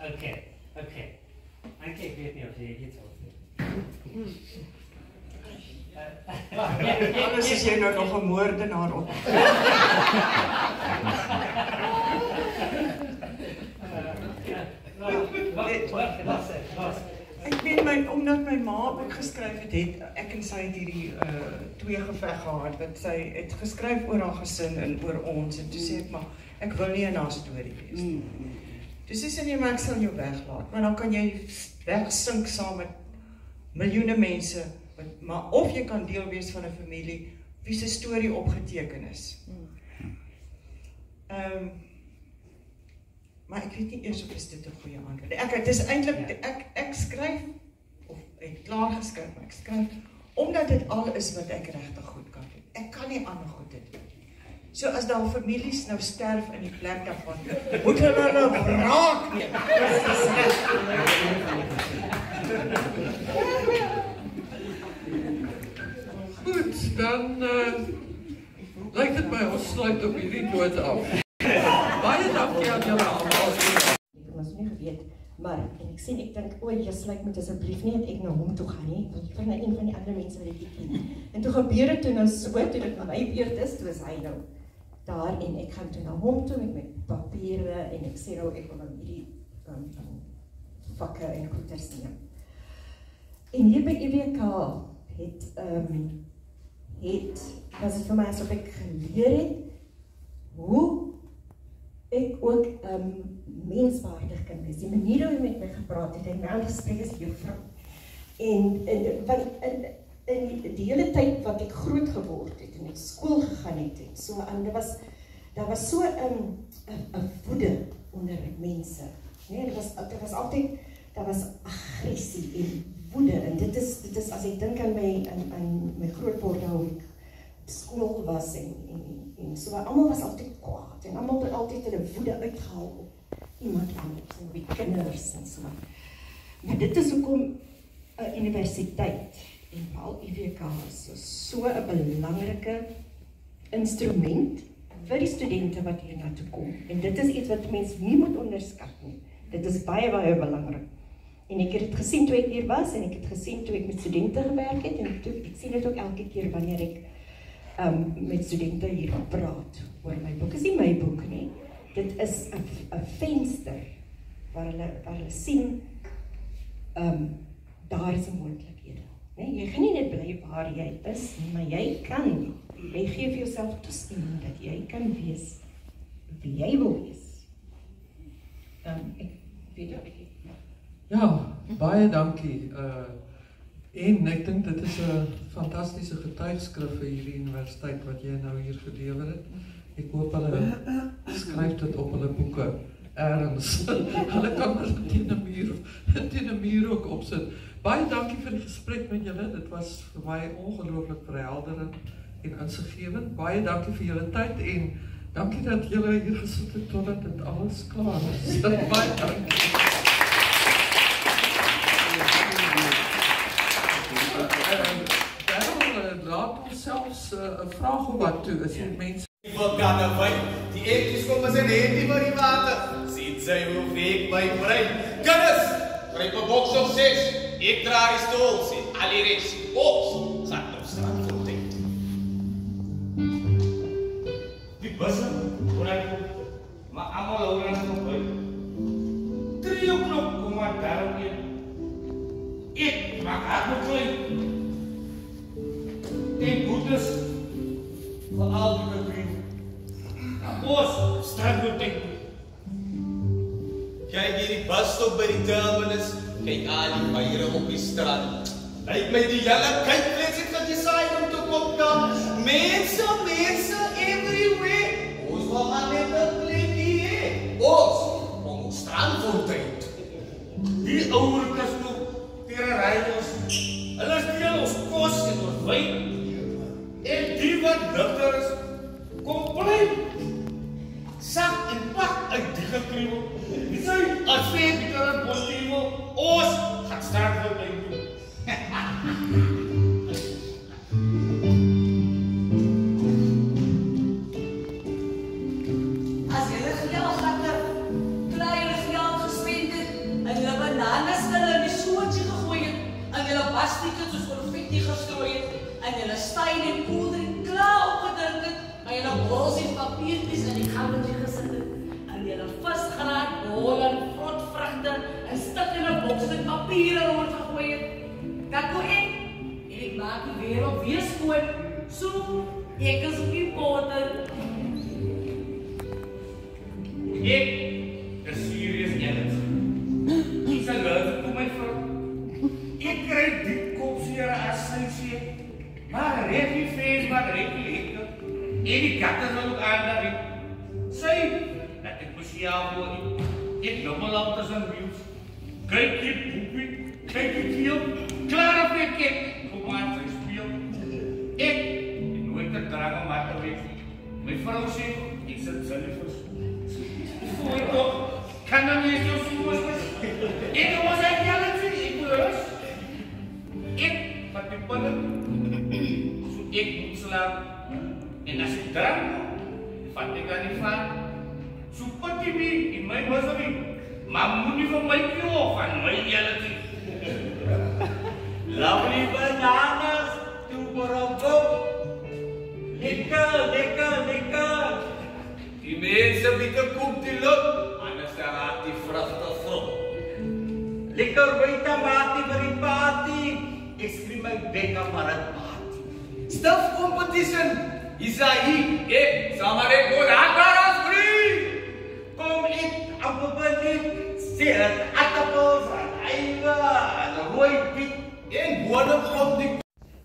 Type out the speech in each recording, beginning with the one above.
Okay. Anke, ik weet niet of je iets wilt zeggen. Anders is jy nou nog 'n moordenaar op. Ek weet omdat my ma ook geskryf het ek en sy het hierdie twee geveg gehad, wat sy het geskryf oor haar gesin en oor ons, en toe sê ek maar, ek wil nie in haar storie wees nie. Toe sê sy nie, maar ek sal jou weglaat, maar dan kan jy wegsink saam met miljoene mense, maar of jy kan deel wees van 'n familie wie se storie opgeteken is. Maar ek weet nie eers of is dit 'n goeie antwoord. Het is eintlik, ek skryf, of ek klaar geskryf, maar ek skryf, omdat dit al is wat ek regtig goed kan doen. Ek kan nie ander goed doen. So as daar families nou sterf in die plek daarvan, moet hulle wraak neem. Goed, dan lyk dit my ons sluit op hierdie noot af. Baie dankie aan julle almal. Ek het ons nie geweet, maar ek sê ek dink, Jeslyk moet asseblief nie dat ek na hom toe gaan nie, want ek vind een van die ander mense wat ek ken. En toe gebeur dit toe nou so, toe dit my beurt is, toe is hy nou daar en ek gaan toe na hom toe met my papiere en ek sê nou ek wil dan hierdie vakke en goeders neem. En hier by EWK was het vir my asof ek geleer het hoe ek ook menswaardig kan wees. Die manier hoe hy met my gepraat het, hy my aangespreek as juffrou. En in die hele tyd wat ek groot geword het en ek skool gegaan het, so daar was so 'n woede onder mense. Nee, dit was altyd, daar was aggressie en woede, en dit is as ek dink aan my grootword hoe ek op skool was en so, almal was altyd kwaad en almal het altyd hulle woede uitgehaal op iemand anders, en op die kinders en so. Maar dit is hoekom 'n universiteit en veral EWK is so 'n belangrike instrument vir die studente wat hier na toe kom. En dit is iets wat mense nie moet onderskat nie. Dit is baie, baie belangrik. En ek het dit gesien toe ek hier was, en ek het gesien toe ek met studente gewerk het, en ek sien dit ook elke keer wanneer ek met studente hier praat oor my boek. Dit is nie my boek nie. Dit is 'n venster waar hulle sien daar is 'n moontlikhede. Nee, jy gaan nie net bly waar jy is, maar jy gee vir jouself toestemming dat jy kan wees wie jy wil wees. Ek weet ook nie. Ja, baie dankie. En ek dink dit is 'n fantastiese getuigskrif vir hierdie universiteit wat jy nou hier gelewer het. Ek hoop hulle skryf dit op hulle boeke ergens. Hulle kan dit teen 'n muur ook opsit. Baie dankie vir die gesprek met julle. Dit was vir my ongelooflik verhelderend en insiggewend. Baie dankie vir julle tyd en dankie dat julle hier gesit het totdat dit alles klaar is. Baie dankie. Laat ons selfs 'n vraag of wat toe is die mense. Die vulkaanwyn, die eetjies kom as 'n handy vir die water. Sien sy hoe week my brein. Kinders, gryp 'n boks of 6. Ek dra die stoel, sien al die res. Ons gaan nou strand toe. Die busse, maar almal hou net op by. 3 o'clock kom maar daar weer. Ek maak haar klein. En goedes vir al die vriende. Ons staan goed ding. Kyk hierdie busstop by die terminus. Kyk al die meiere op die strand. Lyk my die hele kykvlees het wat jy saai om te kom daar. Mense everywhere. Ons wil maar net 'n plekkie hê. Ons strandfontein. Die ouertjies nog terrein ons. Hulle steel ons kos en ons wyn. En die wat nuchter is, kom bly. Sak en pak uit die gekriewel. Die sy, as 2 meter en positiewel, ons gaan staan vir my doen. As julle geld gaat kleine geld gespend het, kaarte, 'n stuk in 'n boks met papiere rondgegooi het. Dan kon ek en ek maak die wêreld weer skoon. So, ek is op die poten. Ek is serious Alex. Ek sal luister toe my vrou. Ek kry die kopseer as sy sê, maar red die fees, maar red die lekker. En die katte sal ook aandag. Sy, dat ek mosiaal word. Ek lommel op tussen wiels. Kyk die boepie, kyk die keel. Klaar op die kek. Kom aan, sy speel. Ek nooit een drang om maar te wees. My vrou sê, ek sit zelfs. Gooi toch, kan dan nie so soos was. Ek was ek jaloers, ek was. Ek vat die pille, so ek moet slaap. En as ek drang, vat ek aan die vaart. So pat jy my in my boserie, maar moet nie van my kio van my jaloers. Lovely bananas, two for a book. Lekker, lekker, lekker. Die mense bieke koop die lucht, anders raak die vrugte vol. Lekker buite maatie vir die party, ek skrie my bekke maar het party. Stuff competition, Isaïe, ek, samen ek goed hakker als vriend. Kom ek, appelpendit, seert, attappels, eiwe, en rooi piet, en bodem op die.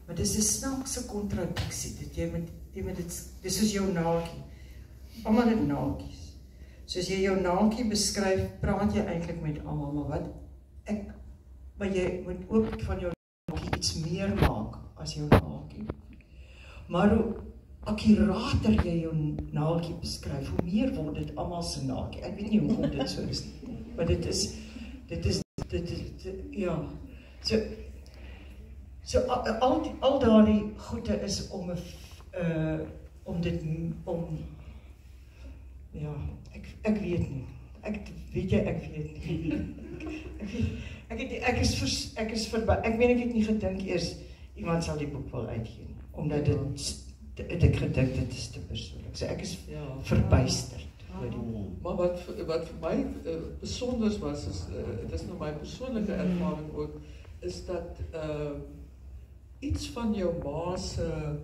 Maar dis 'n snaakse kontradiksie, dat jy met dis soos jou naakie. Almal het naakies. Soos jy jou naakie beskryf, praat jy eintlik met almal, maar jy moet ook van jou naakie iets meer maak as jou naakie. Maar hoe akkurater jy jou naakie beskryf, hoe meer word dit almal se naakie. Ek weet nie hoekom dit so is nie, maar dit is ja. So al daardie goede is om ja, ek weet nie. Ek weet nie. Ek is verby. Ek meen ek het nie gedink eers iemand sal die boek wil uitgee nie, omdat ek gedink dit is te persoonlik. So ek is verbuisterd oor die boek. Maar wat vir my besonder was, dit is nou my persoonlike ervaring ook, is dat iets van jou ma se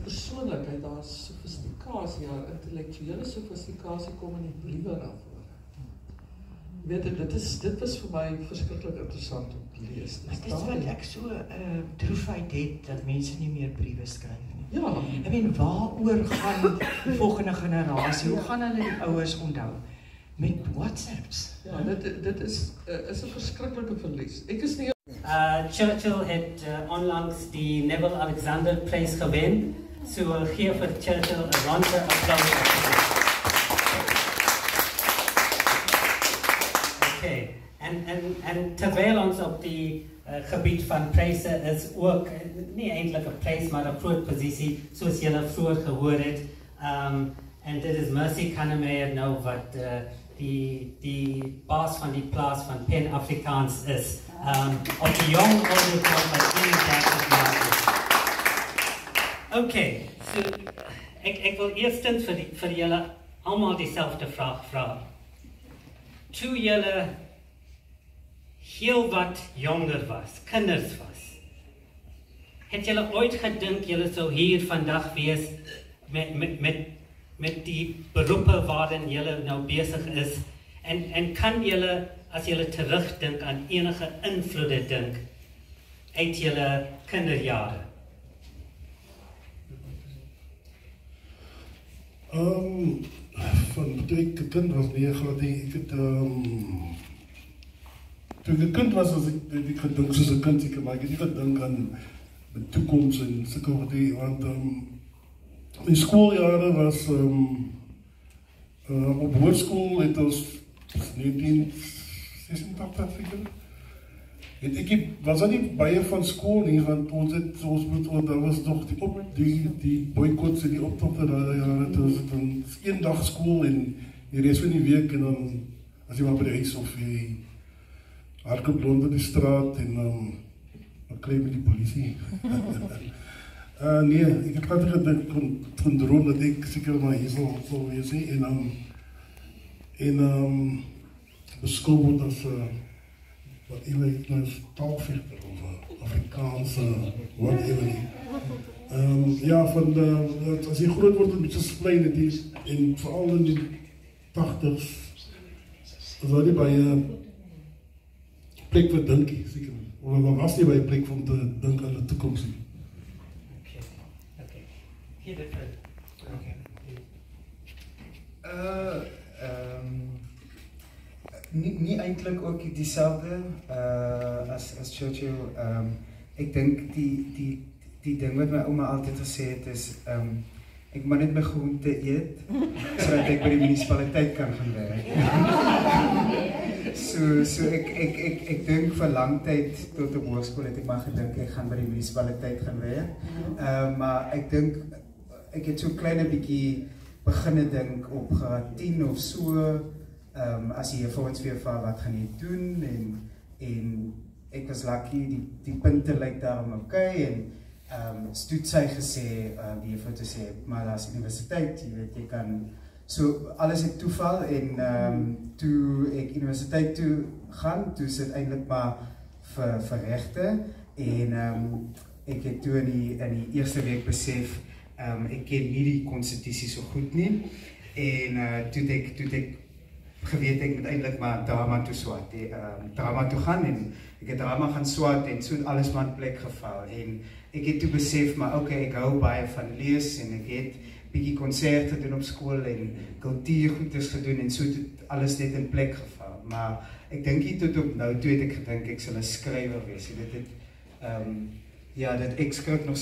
persoonlikheid, haar sofistikasie, haar intellektuele sofistikasie kom in die briewe na vore. Weet jy, dit was vir my verskriklik interessant om te lees. Dit is wat ek so droefheid het, dat mense nie meer briewe skryf nie. Ja. Ek meen, waaroor gaan die volgende generasie, hoe gaan hulle die ouers onthou? Met WhatsApps. Ja, dit is 'n verskriklike verlies. Ek is nie Churchill het onlangs die Neville Alexander Prijs gewen. So we'll geef vir Churchill 'n ronde applaus. Okay, en terwyl ons op die gebied van pryse is ook nie eintlik 'n prys maar 'n groot posisie soos julle vroeër gehoor het. En dit is Mercy Kannemeyer nou wat die baas van die plaas van Pen Afrikaans is. Op die jong ouderdom van 31 jaar is. Okay, so ek wil eerstens vir julle almal dieselfde vraag vra. Toe julle heel wat jonger was, kinders was, het julle ooit gedink julle sou hier vandag wees met die beroepe waarin julle nou besig is en kan julle, as julle terugdink aan enige invloede dink uit julle kinderjare? Van toe ek 'n kind was, nee, glad nie. Ek het toe ek 'n kind was, as ek gedink soos 'n kind seker, maar ek het nie gedink aan die toekoms en sulke wat die, want my skooljare was op hoërskool het ons 1986 seker. En ek was dan nie baie van skool nie, want ons daar was nog die boycotts en die optogte daai jare, toe was dit dan een dag skool en die res van die week en dan as jy maar by die huis of jy hardloop rond die straat en dan kry jy met die polisie. Nee, ek het glad gedink kon droom dat ek seker maar hier sal wees nie en beskou word as wat jy is taalvegter of Afrikaanse whatever. Ja, as jy groot word, 'n bietjie splein het is, en veral in die 80's, was jy by 'n plek vir dinkie, seker. Of dan was jy by 'n plek om te dink aan die toekoms. Okay. Hier dit vir. Okay. Nie eintlik ook dieselfde as Churchill. Ek dink die ding wat my ouma altyd gesê het is ek moet net my groente eet sodat ek by die munisipaliteit kan gaan werk. So ek dink vir lang tyd tot op hoërskool het ek maar gedink ek gaan by die munisipaliteit gaan werk. Maar ek dink ek het so klein 'n bietjie beginne dink op graad 10 of so. As jy vir ons weer vra wat gaan jy doen en ek was lucky, die punte lyk daarom okay en toe sy gesê, die juffrou te sê, maar daar's universiteit, jy weet, jy kan, so alles het toeval en toe ek universiteit toe gaan, toe sit eintlik maar vir regte en ek het toe in die eerste week besef, ek ken nie die konstitusie so goed nie en toe het ek geweet ek moet eintlik maar drama toe swat, drama toe gaan en ek het drama gaan swat en so alles maar in plek geval en ek het toe besef maar okay, ek hou baie van lees en ek het bietjie konserte gedoen op skool en kultuurgoeders gedoen en so het alles net in plek geval, maar ek dink nie tot op nou toe het ek gedink ek sal 'n skrywer wees, ek skryf nog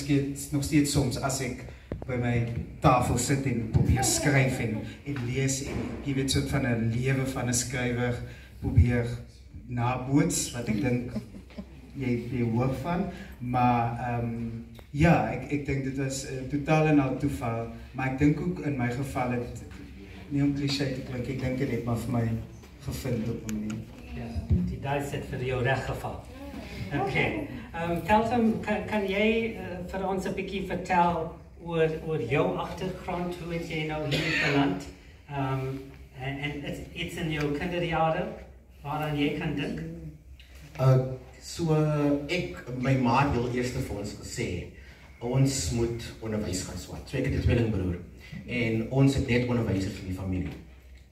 steeds soms as ek by my tafel sit en probeer skryf en lees en jy weet soort van 'n lewe van 'n skrywer probeer naboots wat ek dink jy hoor van, maar ek dink dit was totaal en al toeval, maar ek dink ook in my geval het nie om cliché te klink, ek dink dit het maar vir my gevind op 'n manier. Ja, die dice het vir jou reg geval. Okay. Kelton, kan jy vir ons 'n bietjie vertel oor jou agtergrond, hoe het jy nou hier beland? En iets in jou kinderjare waaraan jy kan dink? My ma het heel eerste vir ons gesê, ons moet onderwys gaan swat. So ek het 'n tweelingbroer en ons het net onderwysers in die familie.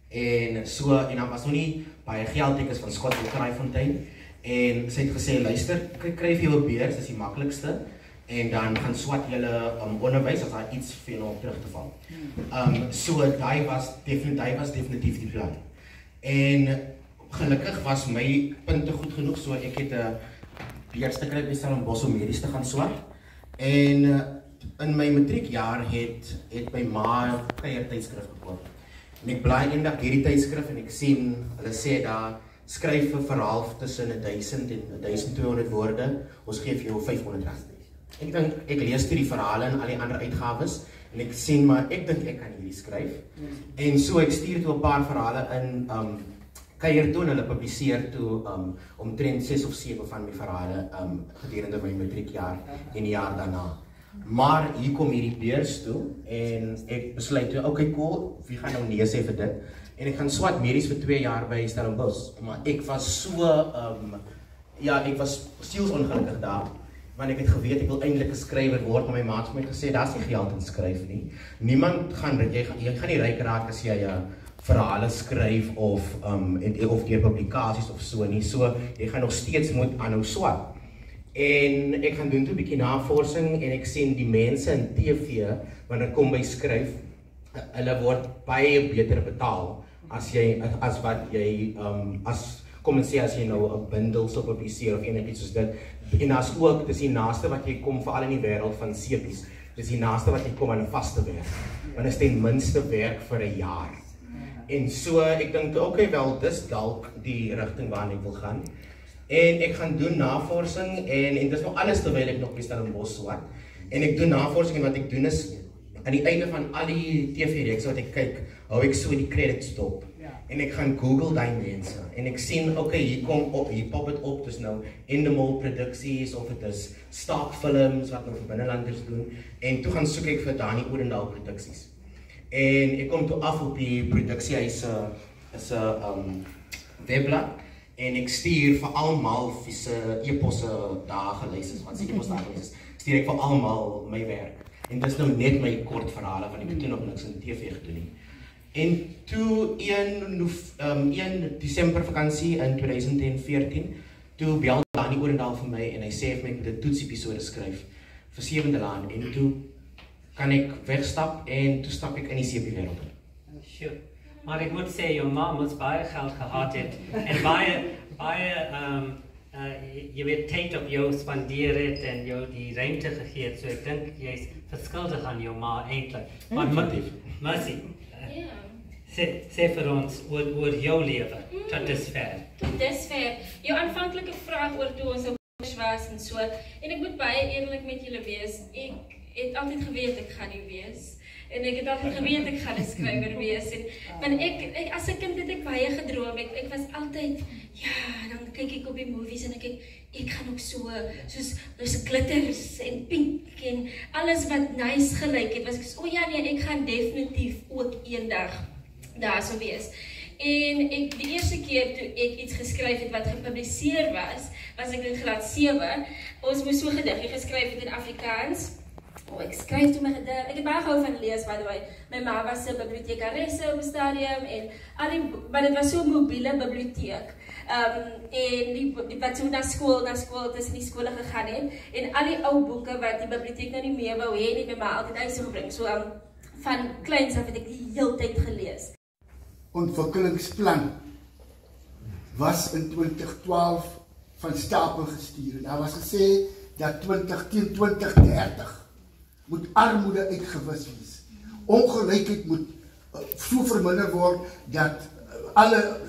En dan was nog nie baie geld, ek is van Skottelkraaifontein en sy het gesê, luister, kry vir jou 'n beurs, dis die maklikste. En dan gaan swat julle onderwys as daar iets vir julle op terug te val. Daai was definitief die plan. En gelukkig was my punte goed genoeg, so ek het 'n beurs gekry by Stellenbosch om medies te gaan swat. En in my matriekjaar het my ma 'n kuiertydskrif gekoop. En ek blaai eendag hierdie tydskrif en ek sien, hulle sê daar, skryf 'n verhaal tussen 1000 en 1200 woorde, ons gee vir jou R500. Ek dink, ek lees die verhale en al die ander uitgawes en ek sien maar, ek dink ek kan hierdie skryf. En so ek stuur toe 'n paar verhale in kuier toe en hulle publiseer toe omtrent 6 of 7 van my verhale gedurende my matriekjaar en die jaar daarna. Maar hier kom hierdie beurs toe en ek besluit toe, okay cool, wie gaan nou nee sê vir dit? En ek gaan swat medies vir 2 jaar by Stellenbosch, maar ek was so, ek was sielsongelukkig daar. Want ek het geweet ek wil eintlik 'n skrywer word, maar my ma het vir my gesê daar's nie geld in skryf nie. Niemand gaan jy gaan nie ryk raak as jy verhale skryf of deur publikasies of so nie. So jy gaan nog steeds moet aanhou swat. En ek gaan doen toe 'n bietjie navorsing en ek sien die mense in TV wanneer kom by skryf, hulle word baie beter betaal as wat jy kom en sê as jy nou 'n bundel sou publiseer of enigiets soos dit. En as ook, dis die naaste wat jy kom, veral in die wêreld van sepies, dis die naaste wat jy kom aan 'n vaste werk. Want is ten minste werk vir 'n jaar. En so, ek dink, okay wel, dis dalk die rigting waarin ek wil gaan. En ek gaan doen navorsing en dis nog alles terwyl ek nog by Stellenbosch swat. En ek doen navorsing en wat ek doen is, aan die einde van al die TV-reekse wat ek kyk, hou ek so die credits dop. En ek gaan Google daai mense en ek sien, okay, hier pop dit op, dis nou Endemol produksies of dit is Stark-films wat nou vir binnelanders doen en toe gaan soek ek vir Dani Odendaal produksies. En ek kom toe af op die produksie, hy's 'n webblad en ek stuur vir almal wie se e-posse daar gelys is, want se e-posse daar gelys is, stuur ek vir almal my werk. En dis nou net my kort verhale, want ek het toe nog niks in TV gedoen nie. En toe 1 Desember vakansie in 2014, toe bel Dani Orendaal vir my en hy sê vir my ek moet 'n toetsepisode skryf vir 7de laan en toe kan ek wegstap en toe stap ek in die CP-wêreld in. Sure. Maar ek moet sê, jou ma moes baie geld gehad het en baie jy weet tyd op jou spandeer het en jou die ruimte gegee het, so ek dink jy's verskuldig aan jou ma eintlik. Maar Mercy, sê vir ons oor jou lewe, tot dusver. Tot dusver, jou aanvanklike vraag oor toe ons op was en so, en ek moet baie eerlik met julle wees, ek het altyd geweet ek gaan nie wees, en ek het altyd geweet ek gaan 'n skrywer wees, en want ek as 'n kind het ek baie gedroom, ek was altyd, ja, dan kyk ek op die movies en ek gaan ook soos glitters en pink en alles wat nice gelyk het, was ek so, ja nee, ek gaan definitief ook eendag daar sou wees. En die eerste keer toe ek iets geskryf het wat gepubliseer was ek in graad 7. Ons moes so gediggie geskryf het in Afrikaans. Ek skryf toe my gedig. Ek het baie gehou van lees, by the way. My ma was 'n bibliotekaresse op 'n stadium en maar dit was so 'n mobiele biblioteek. En die wat so na skool tussen die skole gegaan het en al die ou boeke wat die biblioteek nou nie meer wou hê, het my ma altyd huis toe gebring. So van kleins af het ek die hele tyd gelees. Ontwikkelingsplan was in 2012 van stapel gestuur. Daar was gesê dat teen 2030 moet armoede uitgewis wees. Ongelykheid moet so verminder word dat alle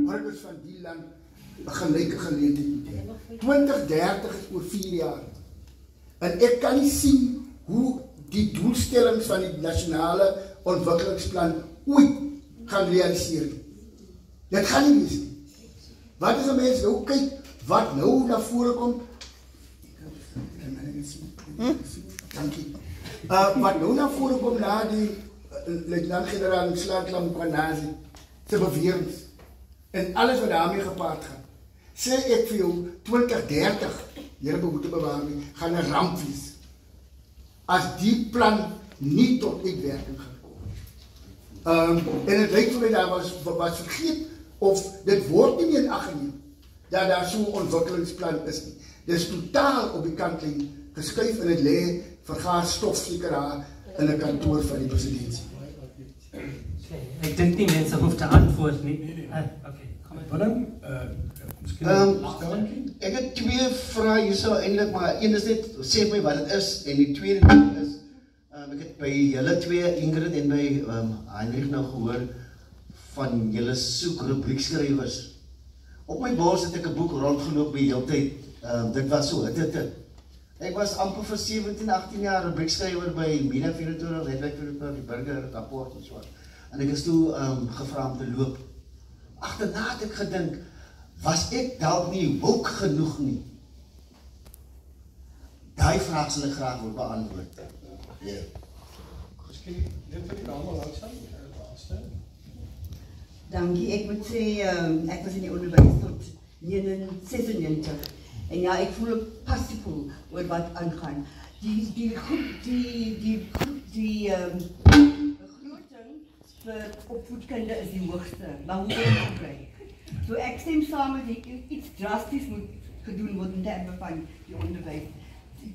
burgers van die land 'n gelyke geleentheid moet hê. 2030 is oor 4 jaar. En ek kan nie sien hoe die doelstellings van die nasionale ontwikkelingsplan ooit gaan realiseer. Dit gaan nie wees nie. Wat is 'n mens nou kyk wat nou na vore kom? Dankie. Wat nou na vore kom na die luitenant-generaal Mslanhla Mkhwanazi se beweringe en alles wat daarmee gepaard gaan. Sê ek vir jou 2030, Here behoede bewaar my, gaan 'n ramp wees. As die plan nie tot uitwerking gaan kom. En het lyk vir my daar was vergeet of dit word nie meer in ag geneem dat daar so 'n ontwikkelingsplan is nie. Dit is totaal op die kantlyn geskuif en dit lê vergaar stof seker daar in 'n kantoor van die presidentskap. Ek dink nie mense hoef te antwoord nie. Willem, ek het 2 vrae hierso eintlik, maar een is net sê my wat dit is en die tweede ding is ek het by julle 2 Ingrid en by Heinrich nou gehoor van julle soek rubriekskrywers. Op my bors het ek 'n boek rondgeloop by heeltyd. Dit was so, ek was amper vir 17, 18 jaar rubriekskrywer by Media 24, Netwerk 24, die Burger, Rapport en so. En ek is toe gevra om te loop. Agterna het ek gedink, was ek dalk nie woke genoeg nie? Daai vraag sal ek graag wil beantwoord. Ja. Dankie, ek moet sê, ek was in die onderwys tot 96. En ja, ek voel ook passievol oor wat aangaan. Die begroting vir opvoedkunde is die hoogste, maar hoe wil ek kry? So ek stem saam met iets drasties moet gedoen word in terme van die onderwys.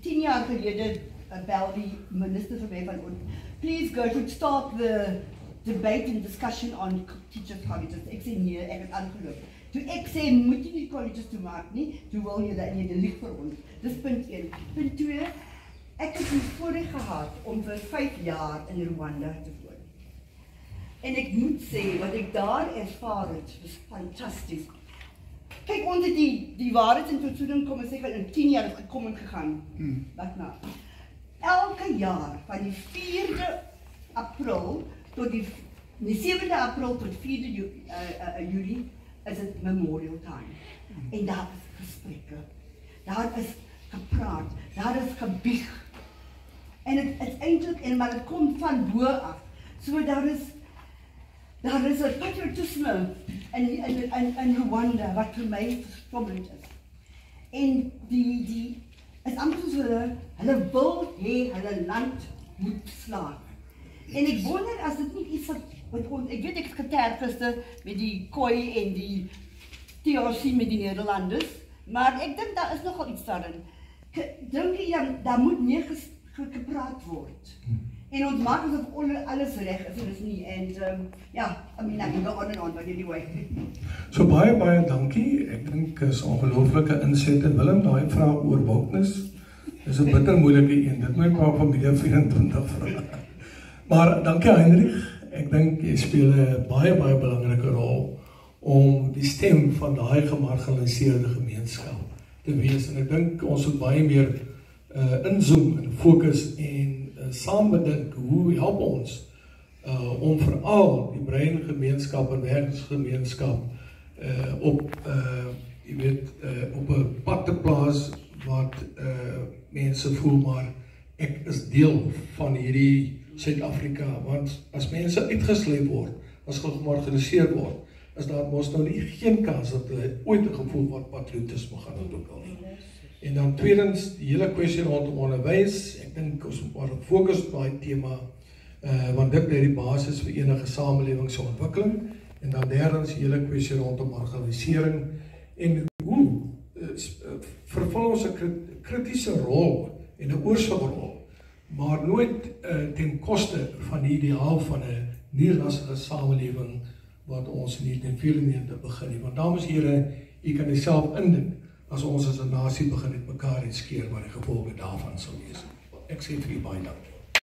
10 jaar gelede bel die minister vir my van, please go to start the debate and discussion on teachers colleges. Ek sê nee, ek het aangeloop. Toe ek sê, moet jy nie colleges toe maak nie, toe wil jy dat jy dit lig vir ons. Dis punt 1. Punt 2, ek het die voorreg gehad om vir 5 jaar in Rwanda te woon. En ek moet sê, wat ek daar ervaar het, was fantasties. Kijk, ons het die waarheids- en toetsing kom en sê, in 10 jaar het gekom en gegaan. Wat nou? Elke jaar, van die 4de April tot die 7de April tot 4de Julie, is het Memorial Time. En daar is gesprekke, daar is gepraat, daar is gebieg. En het is eintlik, maar het komt van bo af. So daar is 'n patriotisme in Rwanda, wat vir my verstommend is. En die is amper soos hulle wil hê hulle land moet slaag. En ek wonder as dit nie iets wat ons, ek weet ek is geterg gister met die KOI en die TRC met die Nederlanders, maar ek dink daar is nogal iets daarin. Dink jy, daar moet meer gepraat word. En ons maak asof alles reg is en is nie. En ja, I mean, I can go on and on, but anyway. So baie dankie. Ek dink is ongelooflike insette. Willem, daai vraag oor wokeness is 'n bitter moeilike een. Dit moet maar familie 24 vra. Maar dankie Heinrich. Ek dink jy speel 'n baie belangrike rol om die stem van daai gemarginaliseerde gemeenskap te wees. En ek dink ons moet baie meer inzoom en fokus en saam bedink hoe help ons om veral die breingemeenskap en werkingsgemeenskap op jy weet op 'n pad te plaas wat mense voel maar ek is deel van hierdie Suid-Afrika, want as mense uitgesluit word, as gemarginaliseer word, is daar mos nou nie geen kans dat hulle ooit 'n gevoel van patriotisme gaan ontwikkel nie. En dan tweedens, die hele kwessie rondom onderwys, ek dink ons moet maar fokus op daai tema, want dit bly die basis vir enige samelewingsontwikkeling. En dan derdens, die hele kwessie rondom marginalisering en hoe vervul ons 'n kritiese rol en 'n oorsigrol, maar nooit ten koste van die ideaal van 'n nie-rassige samelewing wat ons in 1994 begin het. Want dames en here, u kan dit self indink as ons as 'n nasie begin het mekaar en skeer wat die gevolge daarvan sal wees. Ek sê vir u baie dankie.